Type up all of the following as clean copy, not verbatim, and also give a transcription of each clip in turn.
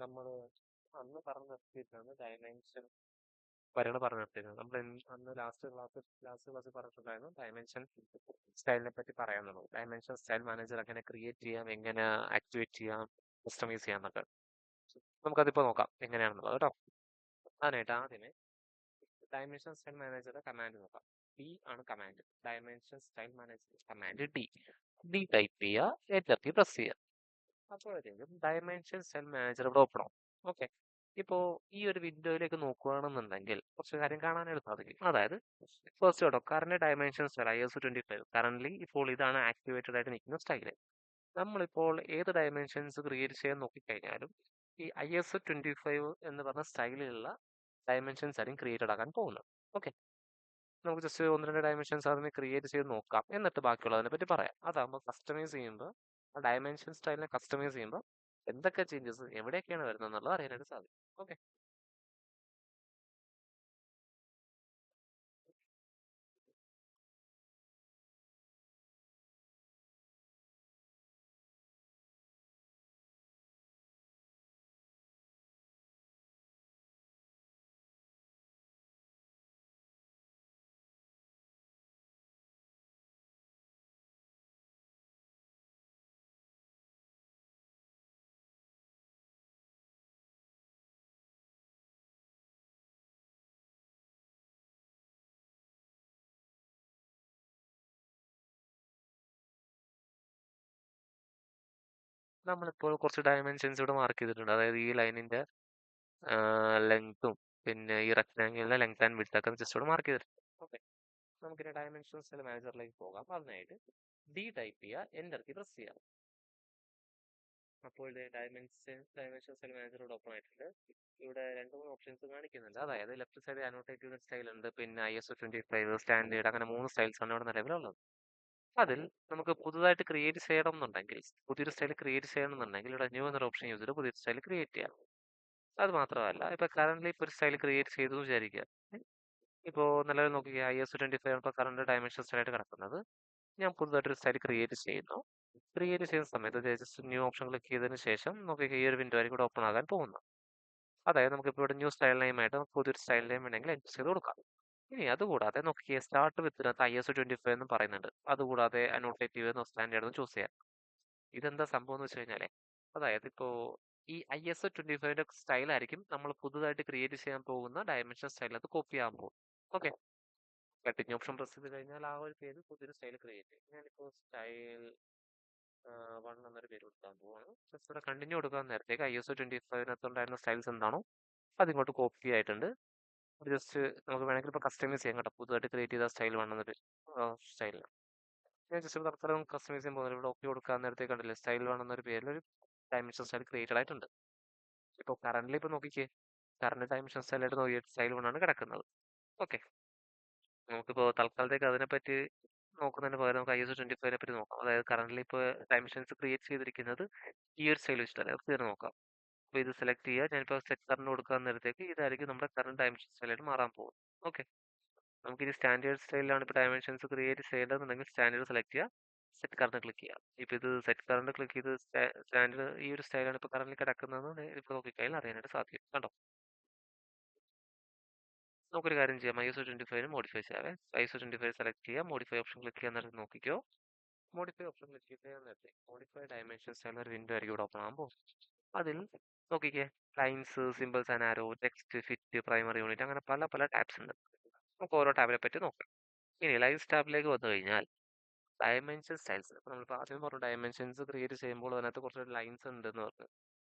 നമ്മൾ അന്ന് പറഞ്ഞു നിർത്തിയിട്ടാണ് ഡയമെൻഷൻ വരെയാണ് പറഞ്ഞു നിർത്തിയിരുന്നത്. നമ്മൾ അന്ന് ലാസ്റ്റ് ക്ലാസ്സിൽ പറഞ്ഞിട്ടുണ്ടായിരുന്നു ഡയമെൻഷൻ സ്റ്റൈലിനെ പറ്റി പറയാന്നുള്ളത്. ഡയമെൻഷൻ സ്റ്റൈൽ മാനേജർ എങ്ങനെ ക്രിയേറ്റ് ചെയ്യാം, എങ്ങനെ ആക്ടിവേറ്റ് ചെയ്യാം, കസ്റ്റമൈസ് ചെയ്യാം എന്നൊക്കെ നമുക്കതിപ്പോൾ നോക്കാം എങ്ങനെയാണെന്നുള്ളത് കേട്ടോ. അതിനായിട്ട് ആദ്യമേ ഡയമെൻഷൻ സ്റ്റൈൽ മാനേജറുടെ കമാൻഡ് നോക്കാം. ഡി ആണ് command. Dimension style manager command D type ചെയ്യുക, എന്റർ കീ പ്രസ് ചെയ്യുക. അപ്പോഴത്തേക്കും ഡയമെൻഷൻ സ്റ്റൈൽ മാനേജർ ഇവിടെ ഓപ്പൺ ആവും. ഓക്കെ, ഇപ്പോൾ ഈ ഒരു വിൻഡോയിലേക്ക് നോക്കുകയാണെന്നുണ്ടെങ്കിൽ കുറച്ച് കാര്യം കാണാനായിട്ട് സാധിക്കും. അതായത് ഫസ്റ്റ് കേട്ടോ, current dimension style ISO25 current ഇപ്പോൾ ഇതാണ് ആക്ടിവേറ്റഡ് ആയിട്ട് നിൽക്കുന്ന സ്റ്റൈല്. നമ്മളിപ്പോൾ ഏത് ഡയമെൻഷൻസ് ക്രിയേറ്റ് ചെയ്യാൻ നോക്കിക്കഴിഞ്ഞാലും ഈ ISO25 എന്ന് പറഞ്ഞ സ്റ്റൈലിലുള്ള ഡയമെൻഷൻസ് ആയിരിക്കും ക്രിയേറ്റഡ് ആകാൻ പോകുന്നത്. ഓക്കെ, നമുക്ക് ജസ്റ്റ് ഒന്ന് രണ്ട് ഡയമെൻഷൻസ് അതിനെ ക്രിയേറ്റ് ചെയ്ത് നോക്കാം, എന്നിട്ട് ബാക്കിയുള്ളതിനെ പറ്റി പറയാം. അതാകുമ്പോൾ കസ്റ്റമൈസ് ചെയ്യുമ്പോൾ ആ ഡയമെൻഷൻ സ്റ്റൈലിനെ കസ്റ്റമൈസ് ചെയ്യുമ്പോൾ എന്തൊക്കെ ചേഞ്ചസ് എവിടെയൊക്കെയാണ് വരുന്നത് എന്നുള്ളത് അറിയാനായിട്ട് സാധിക്കും. ഓക്കെ, നമ്മളിപ്പോൾ കുറച്ച് ഡയമെൻഷൻസ് ഇവിടെ മാർക്ക് ചെയ്തിട്ടുണ്ട്. അതായത് ഈ ലൈനിന്റെ ലെങ്ത്തും പിന്നെ ഈ റെക്ടാങ്കിളിന്റെ ലെങ്ത് ആൻഡ് വിഡ്ത്ത് ഒക്കെ ജസ്റ്റ് ഇവിടെ മാർക്ക് ചെയ്തിട്ടുണ്ട്. ഓക്കെ, നമുക്കിനി ഡയമെൻഷൻ സ്റ്റൈൽ മാനേജറിലേക്ക് പോകാം. അതിനായിട്ട് ഡി ടൈപ്പ് ചെയ്യുക, എന്റർ കീ പ്രസ് ചെയ്യുക. അപ്പോൾ ഡയമെൻഷൻ സ്റ്റൈൽ മാനേജർ ഇവിടെ ഓപ്പൺ ആയിട്ടുണ്ട്. ഇവിടെ രണ്ട് മൂന്ന് ഓപ്ഷൻസ് കാണിക്കുന്നുണ്ട്. അതായത് ലെഫ്റ്റ് സൈഡ് അനോട്ടേറ്റീവ് സ്റ്റൈൽ ഉണ്ട്, പിന്നെ ISO25 സ്റ്റാൻഡേർഡ്, അങ്ങനെ 3 സ്റ്റൈൽസ് ആണ് ഇവിടെ നിലവിലുള്ളത്. അതിൽ നമുക്ക് പുതുതായിട്ട് ക്രിയേറ്റ് ചെയ്യണം എന്നുണ്ടെങ്കിൽ, പുതിയൊരു സ്റ്റൈൽ ക്രിയേറ്റ് ചെയ്യണം എന്നുണ്ടെങ്കിൽ ഇവിടെ ന്യൂ എന്നൊരു ഓപ്ഷൻ യൂസ് ചെയ്ത് പുതിയൊരു സ്റ്റൈൽ ക്രിയേറ്റ് ചെയ്യാം. അത് മാത്രമല്ല, ഇപ്പൊ കറന്റ് ഇപ്പോൾ ഒരു സ്റ്റൈൽ ക്രിയേറ്റ് ചെയ്തു എന്ന് വിചാരിക്കുക. ഇപ്പോൾ നിലവിൽ നോക്കിയാൽ ISO25 ഇപ്പോൾ കറന്റ് ഡയമെൻഷൻ സ്റ്റൈലായിട്ട് കിടക്കുന്നത്. ഞാൻ പുതുതായിട്ടൊരു സ്റ്റൈൽ ക്രിയേറ്റ് ചെയ്യുന്നു. ക്രിയേറ്റ് ചെയ്യുന്ന സമയത്ത് ജസ്റ്റ് ന്യൂ ഓപ്ഷൻ ക്ലിക്ക് ചെയ്തതിന് ശേഷം നോക്കിയാൽ ഈ ഒരു വിൻഡോ ആയിരിക്കും ഇവിടെ ഓപ്പൺ ആകാൻ പോകുന്നത്. അതായത് നമുക്കിപ്പോൾ ഇവിടെ ന്യൂ സ്റ്റൈൽ നെയിം ആയിട്ട് നമുക്ക് പുതിയൊരു സ്റ്റൈൽ നെയിം വേണമെങ്കിൽ എൻ്റർ ചെയ്ത് കൊടുക്കാം. ഇനി അതുകൂടാതെ നോക്കിയാൽ സ്റ്റാർട്ട് വിത്തിനകത്ത് ISO25 എന്നും പറയുന്നുണ്ട്. അതുകൂടാതെ അനോട്ടേറ്റീവ് എന്നോ സ്റ്റാൻഡേർഡ് എന്ന് ചൂസ് ചെയ്യാം. ഇതെന്താ സംഭവം എന്ന് വെച്ച് കഴിഞ്ഞാൽ, അതായത് ഇപ്പോൾ ഈ ISO25ന്റെ സ്റ്റൈലായിരിക്കും നമ്മൾ പുതുതായിട്ട് ക്രിയേറ്റ് ചെയ്യാൻ പോകുന്ന ഡയമെൻഷൻ സ്റ്റൈലിനകത്ത് കോപ്പി ചെയ്യാൻ പോകും. ഓക്കെ, കട്ടിങ് ഓപ്ഷൻ പ്രസ് ചെയ്ത് കഴിഞ്ഞാൽ ആ ഒരു പേര് പുതിയൊരു സ്റ്റൈൽ ക്രിയേറ്റ് ചെയ്യും. ഞാനിപ്പോൾ സ്റ്റൈൽ 1 എന്നൊരു പേര് കൊടുക്കാൻ പോവാണ്. ജസ്റ്റ് ഇവിടെ കണ്ടിന്യൂ കൊടുക്കാൻ നേരത്തേക്ക് ISO25നകത്തുണ്ടായിരുന്ന സ്റ്റൈൽസ് എന്താണോ അതിങ്ങോട്ട് കോപ്പി ആയിട്ടുണ്ട്. ജസ്റ്റ് നമുക്ക് വേണമെങ്കിൽ ഇപ്പോൾ കസ്റ്റമൈസ് ചെയ്യാം കേട്ടോ, പുതുതായിട്ട് ക്രിയേറ്റ് ചെയ്ത സ്റ്റൈൽ 1 എന്നൊരു സ്റ്റൈലിന്. ഞാൻ ജസ്റ്റ് ഇവിടെ തൽക്കാലം കസ്റ്റമൈസ് ചെയ്യാൻ പോകുന്നത് ഇവിടെ ഓക്കെ കൊടുക്കാൻ നേരത്തേക്ക് കണ്ടില്ലേ, സ്റ്റൈൽ 1 എന്നൊരു പേരിൽ ഒരു ഡയമെൻഷൻ സ്റ്റൈൽ ക്രിയേറ്റഡ് ആയിട്ടുണ്ട്. ഇപ്പോൾ കറന്റ്ലി ഇപ്പോൾ നോക്കിക്കേ, കറന്റ് ഡയമെൻഷൻ സ്റ്റൈലായിട്ട് നോക്കിയിട്ട് സ്റ്റൈൽ 1 ആണ് കിടക്കുന്നത്. ഓക്കെ, നമുക്കിപ്പോൾ തൽക്കാലത്തേക്ക് അതിനെപ്പറ്റി നോക്കുന്നതിന് പകരം നമുക്ക് ISO25നെ പറ്റി നോക്കാം. അതായത് കറന്റ്ലി ഇപ്പോൾ ഡയമെൻഷൻസ് ക്രിയേറ്റ് ചെയ്തിരിക്കുന്നത് ഈ ഒരു സ്റ്റൈൽ വെച്ചിട്ടല്ലേ, നമുക്ക് കയറി നോക്കാം. അപ്പോൾ ഇത് സെലക്ട് ചെയ്യുക. ഞാനിപ്പോൾ സെറ്റ് കറന്റ് കൊടുക്കാൻ നേരത്തേക്ക് ഇതായിരിക്കും നമ്മുടെ കറന്റ് ഡയമെൻഷൻ സ്റ്റൈലായിട്ട് മാറാൻ പോകും. ഓക്കെ, നമുക്കിനി സ്റ്റാൻഡേർഡ് സ്റ്റൈലിലാണ് ഇപ്പോൾ ഡയമെൻഷൻസ് ക്രിയേറ്റ് ചെയ്യേണ്ടതെന്നുണ്ടെങ്കിൽ സ്റ്റാൻഡേർഡ് സെലക്ട് ചെയ്യുക, സെറ്റ് കറന്റ് ക്ലിക്ക് ചെയ്യുക. ഇപ്പോൾ ഇത് സെറ്റ് കറന്റ് ക്ലിക്ക് ചെയ്ത് സ്റ്റാൻഡേർഡ് ഈ ഒരു സ്റ്റൈലാണ് ഇപ്പോൾ കറന്റ് കിടക്കുന്നതെന്ന് ഇപ്പോൾ നോക്കിക്കഴിഞ്ഞാൽ അറിയാനായിട്ട് സാധിക്കും. കണ്ടോ, നമുക്കൊരു കാര്യം ചെയ്യാം, ISO25 മോഡിഫൈ ചെയ്യാവേ. ISO25 സെലക്ട് ചെയ്യുക, മോഡിഫൈ ഓപ്ഷൻ ക്ലിക്ക് ചെയ്യാൻ നേരത്തെ നോക്കിക്കോ. മോഡിഫൈ ഓപ്ഷൻ ക്ലിക്ക് ചെയ്യാൻ നേരത്തെ മോഡിഫൈ ഡയമെൻഷൻ സ്റ്റൈൽ ഒരു വിൻഡോ ആയിരിക്കും ഇവിടെ ഓപ്പൺ ആകുമ്പോൾ. അതിൽ നോക്കിക്കേ, lines, symbols and arrow, text, fit, primary unit, അങ്ങനെ പല പല ടാബ്സ് ഉണ്ട്. നമുക്ക് ഓരോ ടാബിനെ പറ്റി നോക്കാം. ഇനി ലൈൻസ് ടാബിലേക്ക് വന്നു കഴിഞ്ഞാൽ ഡയമെൻഷൻ സ്റ്റൈൽസ്, ഇപ്പോൾ നമ്മളിപ്പോൾ ആദ്യം പറഞ്ഞു ഡയമെൻഷൻസ് ക്രിയേറ്റ് ചെയ്യുമ്പോൾ അതിനകത്ത് കുറച്ച് ലൈൻസ് ഉണ്ടെന്ന് പറഞ്ഞു.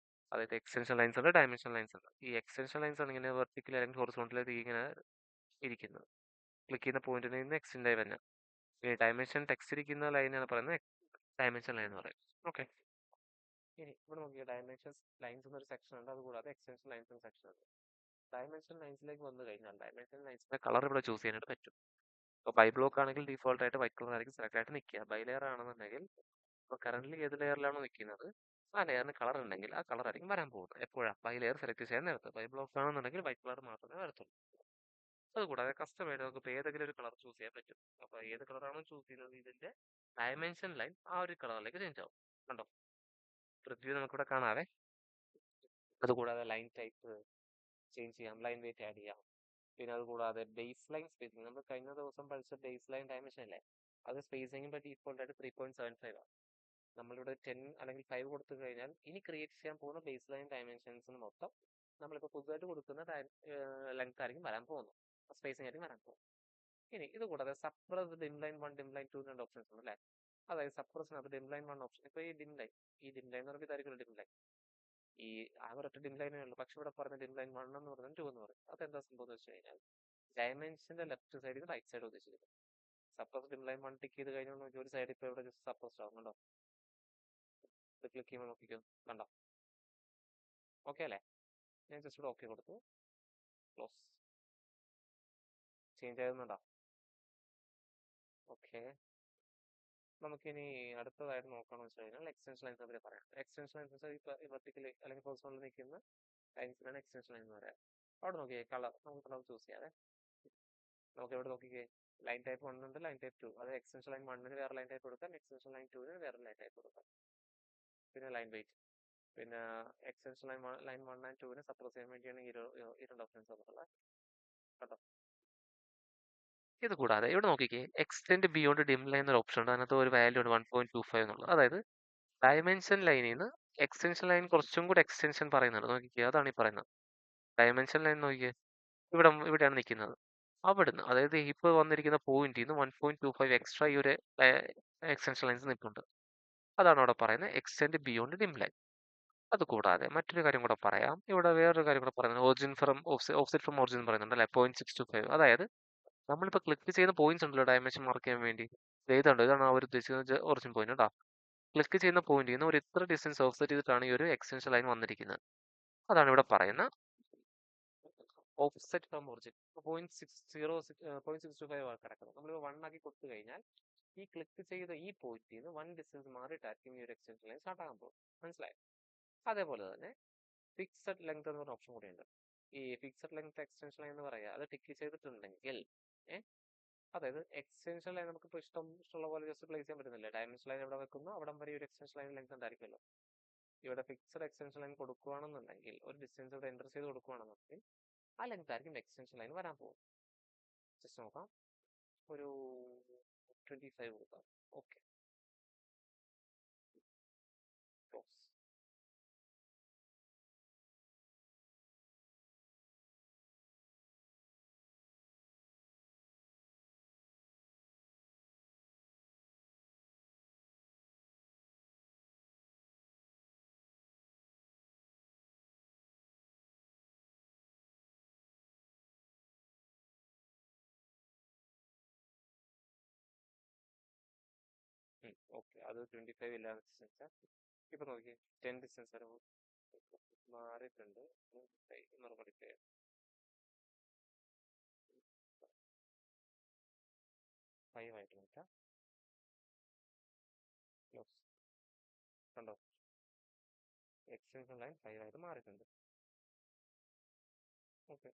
അതായത് എക്സ്റ്റൻഷൻ ലൈൻസ് ഉണ്ട്, ഡയമെൻഷൻ ലൈൻസ് ഉണ്ട്. ഈ എക്സ്റ്റൻഷൻ ലൈൻസ് ആണ് ഇങ്ങനെ വെർട്ടിക്കലി അല്ലെങ്കിൽ ഹൊറിസോണ്ടലി ഇങ്ങനെ ഇരിക്കുന്നത്. ക്ലിക്ക് ചെയ്യുന്ന പോയിന്റിൽ നിന്ന് എക്സ്റ്റെൻഡ് ആയി തന്നെ. ഈ ഡയമെൻഷൻ ടെക്സ്റ്റ് ഇരിക്കുന്ന ലൈനാണ് പറയുന്നത് ഡയമെൻഷൻ ലൈൻ എന്ന് പറയും. ഓക്കെ, ഇനി ഇവിടെ നോക്കിയാൽ ഡയമെൻഷൻ ലൈൻസ് എന്നൊരു സെക്ഷൻ ഉണ്ട്, അതുകൂടാതെ എക്സ്റ്റൻഷൻ ലൈൻസ് എന്ന സെക്ഷൻ ഉണ്ട്. ഡയമെൻഷൻ ലൈൻസിലേക്ക് വന്നു കഴിഞ്ഞാൽ ഡയമെൻഷൻ ലൈൻസിന്റെ കളർ ഇവിടെ ചൂസ് ചെയ്യാനായിട്ട് പറ്റും. ഇപ്പോൾ ബൈ ബ്ലോക്ക് ആണെങ്കിൽ ഡീഫോൾട്ട് ആയിട്ട് വൈറ്റ് കളർ ആയിരിക്കും സെലക്ട് ആയിട്ട് നിൽക്കുക. ബൈ ലെയർ ആണെന്നുണ്ടെങ്കിൽ ഇപ്പോൾ കറന്റ് ഏത് ലെയറിലാണോ നിൽക്കുന്നത് ആ ലെയറിന് കളർ ഉണ്ടെങ്കിൽ ആ കളർ ആയിരിക്കും വരാൻ പോകുന്നത്. എപ്പോഴാണ് ബൈ ലെയർ സെലക്ട് ചെയ്യാൻ നേരത്ത്. ബൈ ബ്ലോക്ക് ആണെന്നുണ്ടെങ്കിൽ വൈറ്റ് കളർ മാത്രമേ വരത്തുള്ളൂ. അതുകൂടാതെ കസ്റ്റമായിട്ട് നമുക്ക് ഇപ്പോൾ ഏതെങ്കിലും ഒരു കളർ ചൂസ് ചെയ്യാൻ പറ്റും. അപ്പോൾ ഏത് കളറാണോ ചൂസ് ചെയ്യുന്നത് ഇതിന്റെ ഡയമെൻഷൻ ലൈൻ ആ ഒരു കളറിലേക്ക് ചേഞ്ച് ആവും. കണ്ടോ, പ്രിവ്യൂ നമുക്കിവിടെ കാണാവേ. അതുകൂടാതെ ലൈൻ ടൈപ്പ് ചേഞ്ച് ചെയ്യാം, ലൈൻ വെയിറ്റ് ആഡ് ചെയ്യാം. പിന്നെ അതുകൂടാതെ ബേസ് ലൈൻ സ്പേസിങ്, നമ്മൾ കഴിഞ്ഞ ദിവസം പഠിച്ച ബേസ് ലൈൻ ഡയമെൻഷൻ അല്ലേ, അത് സ്പേസിങ്ങിൻ്റെ ഡീഫോൾട്ട് ആയിട്ട് 3.75 ആണ്. നമ്മളിവിടെ 10 അല്ലെങ്കിൽ 5 കൊടുത്തു കഴിഞ്ഞാൽ ഇനി ക്രിയേറ്റ് ചെയ്യാൻ പോകുന്ന ബേസ് ലൈൻ ഡയമെൻഷൻസിന് മൊത്തം നമ്മളിപ്പോൾ പുതുതായിട്ട് കൊടുക്കുന്ന ലെങ്ത് ആയിരിക്കും വരാൻ പോകുന്നത്, സ്പേസിങ് ആയിരിക്കും വരാൻ പോകുന്നത്. ഇനി ഇത് കൂടാതെ suppress dim line 1, dim line 2 രണ്ട് ഓപ്ഷൻസ് ഉണ്ട് അല്ലേ. അതായത് സപ്രസിനകത്ത് ഡിം ലൈൻ 1 ഓപ്ഷൻ, ഇപ്പോൾ ഈ ഡിം ലൈൻ എന്ന് പറയുമ്പോൾ ഇതായിരിക്കും ഡിം ലൈൻ, ഈ ആകെ ഒരൊറ്റ ഡിം ലൈനേ ഉള്ളൂ. പക്ഷെ ഇവിടെ പറഞ്ഞ ഡിം ലൈൻ 1 എന്ന് പറഞ്ഞാൽ 2 എന്ന് പറയും. അതെന്താ സംഭവം എന്ന് വെച്ച് കഴിഞ്ഞാൽ ഡയമെൻഷന്റെ ലെഫ്റ്റ് സൈഡിൽ റൈറ്റ് സൈഡ് ഉദ്ദേശിക്കുന്നത്. സപ്രസ് ഡിം ലൈൻ 1 ടിക്ക് ചെയ്ത് കഴിഞ്ഞാൽ നോക്കി ഒരു സൈഡ് ഇപ്പോൾ ഇവിടെ ജസ്റ്റ് സപ്രസ്ഡ് ആവും, കണ്ടോ. ഇത് ക്ലിക്ക് ചെയ്യുമ്പോൾ നോക്കിക്കോ, കണ്ടോ. ഓക്കെ അല്ലേ. ഞാൻ ജസ്റ്റ് ഇവിടെ ഓക്കെ കൊടുത്തു, ക്ലോസ്. ചേഞ്ച് ആകുന്നുണ്ടോ? ഓക്കെ. നമുക്കിനി അടുത്തതായിട്ട് നോക്കുകയാണെന്ന് വെച്ച് കഴിഞ്ഞാൽ എക്സ്റ്റൻഷൻ ലൈൻസ് അതിൽ പറയാം. എക്സ്റ്റൻഷൻ ലൈൻസ് ഈ വെർട്ടിക്കലി അല്ലെങ്കിൽ ഹൊറിസോണ്ടൽ നിൽക്കുന്ന ലൈൻസിനാണ് എക്സ്റ്റൻഷൻ ലൈൻ എന്ന് പറയാം. അവിടെ നോക്കിയേ കളർ, നമുക്ക് കളർ ചൂസ് ചെയ്യാതെ നമുക്ക് ഇവിടെ നോക്കിക്കേ ലൈൻ ടൈപ്പ് 1 ഉണ്ട്, ലൈൻ ടൈപ്പ് 2. അത് എക്സ്റ്റൻഷൻ ലൈൻ 1ന് വേറെ ലൈൻ ടൈപ്പ് കൊടുക്കാം, എക്സ്റ്റൻഷൻ ലൈൻ 2ന് വേറെ ലൈൻ ടൈപ്പ് കൊടുക്കാം. പിന്നെ ലൈൻ വെയിറ്റ്, പിന്നെ എക്സ്റ്റൻഷൻ ലൈൻ 1 ആൻഡ് 2ന് സപ്രസ് ചെയ്യാൻ വേണ്ടിയാണ് ഈ രണ്ട് ഓപ്ഷൻസ് വന്നിട്ടുള്ളത് കേട്ടോ. ഇത് കൂടാതെ ഇവിടെ നോക്കിക്കേ എക്സ്റ്റെൻഡ് ബിയോണ്ട് ഡിം ലൈൻ എന്നൊരു ഓപ്ഷൻ ഉണ്ട്. അതിനകത്ത് ഒരു വാല്യൂ ഉണ്ട് 1.25 എന്നുള്ളത്. അതായത് ഡയമെൻഷൻ ലൈനിൽ നിന്ന് എക്സ്റ്റൻഷൻ ലൈൻ കുറച്ചും കൂടി എക്സ്റ്റൻഷൻ പറയുന്നുണ്ട്. നോക്കിക്കേ, അതാണ് ഈ പറയുന്നത്. ഡയമെൻഷൻ ലൈൻ നോക്കിക്കേ, ഇവിടെയാണ് നിൽക്കുന്നത്. അവിടുന്ന്, അതായത് ഇപ്പോൾ വന്നിരിക്കുന്ന പോയിന്റിൽ നിന്ന് 1.25 എക്സ്ട്രാ ഈ ഒരു എക്സ്റ്റൻഷൻ ലൈൻസ് നിൽപ്പുണ്ട്. അതാണ് അവിടെ പറയുന്നത് എക്സ്റ്റെൻഡ് ബിയോണ്ട് ഡിം ലൈൻ. അതുകൂടാതെ മറ്റൊരു കാര്യം കൂടെ പറയാം. ഇവിടെ വേറൊരു കാര്യം കൂടെ പറയുന്നത് origin from offset from origin പറയുന്നുണ്ട് അല്ലേ, 0.625. അതായത് നമ്മളിപ്പോൾ ക്ലിക്ക് ചെയ്യുന്ന പോയിന്റ്സ് ഉണ്ടല്ലോ ഡയമെൻഷൻ മാർക്ക് ചെയ്യാൻ വേണ്ടി, ഏതുണ്ട്, ഇതാണ് അവർ ഉദ്ദേശിക്കുന്നത് ഒറിജിൻ പോയിന്റ് കേട്ടോ. ക്ലിക്ക് ചെയ്യുന്ന പോയിന്റിൽ നിന്ന് ഒരു ഇത്ര ഡിസ്റ്റൻസ് ഓഫ്സെറ്റ് ചെയ്തിട്ടാണ് ഈ ഒരു എക്സ്റ്റൻഷൻ ലൈൻ വന്നിരിക്കുന്നത്. അതാണ് ഇവിടെ പറയുന്ന ഓഫ്സെറ്റ് ഫ്രം ഒറിജിൻ. 0.625 ആണ് കിടക്കുന്നത്. നമ്മളിപ്പോൾ 1 ആക്കി കൊടുത്തു കഴിഞ്ഞാൽ ഈ ക്ലിക്ക് ചെയ്ത ഈ പോയിന്റിൽ നിന്ന് 1 ഡിസ്റ്റൻസ് മാറിയിട്ടായിരിക്കും ഈ ഒരു എക്സ്റ്റൻഷൻ ലൈൻ സ്റ്റാർട്ട് ആകാൻ പോകും. മനസ്സിലായി? അതേപോലെ തന്നെ ഫിക്സഡ് ലെങ്ത് എന്ന് പറഞ്ഞ ഓപ്ഷൻ കൂടിയുണ്ട്. ഈ ഫിക്സഡ് ലെങ്ത് എക്സ്റ്റൻഷൻ ലൈൻ എന്ന് പറയുക, അത് ടിക്ക് ചെയ്തിട്ടുണ്ടെങ്കിൽ അതായത് എക്സ്റ്റൻഷൻ ലൈൻ നമുക്കിപ്പോൾ ഇഷ്ടമുള്ള പോലെ ജസ്റ്റ് പ്ലേസ് ചെയ്യാൻ പറ്റുന്നില്ല. ഡയമെൻഷൻ ലൈൻ എവിടെ വെക്കുന്നു അവിടം വരെ ഒരു എക്സ്റ്റൻഷൻ ലൈൻ ലെങ്ത് ഉണ്ടായിരിക്കുമല്ലോ. ഇവിടെ ഫിക്സഡ് എക്സ്റ്റൻഷൻ ലൈൻ കൊടുക്കുകയാണെന്നുണ്ടെങ്കിൽ, ഒരു ഡിസ്റ്റൻസ് ഇവിടെ എൻ്റർ ചെയ്ത് കൊടുക്കുകയാണെന്നുണ്ടെങ്കിൽ ആ ലെങ്ത് ആയിരിക്കും എക്സ്റ്റൻഷൻ ലൈൻ വരാൻ പോകും. ജസ്റ്റ് നോക്കാം, ഒരു 25 കൊടുക്കാം. Okay, close. ഓക്കെ, അത് 25 ഇല്ലാതെ ഡിസ്റ്റൻസ്. ഇപ്പൊ നോക്കി 10 ഡിസ്റ്റൻസ് വരെ മാറിയിട്ടുണ്ട്. മറുപടി 5 ആയിട്ട് നോക്കാം. ക്ലോസ്. കണ്ടോ, എക്സ്റ്റൻഷൻ ലൈൻ 5 ആയിട്ട് മാറിയിട്ടുണ്ട്. ഓക്കെ,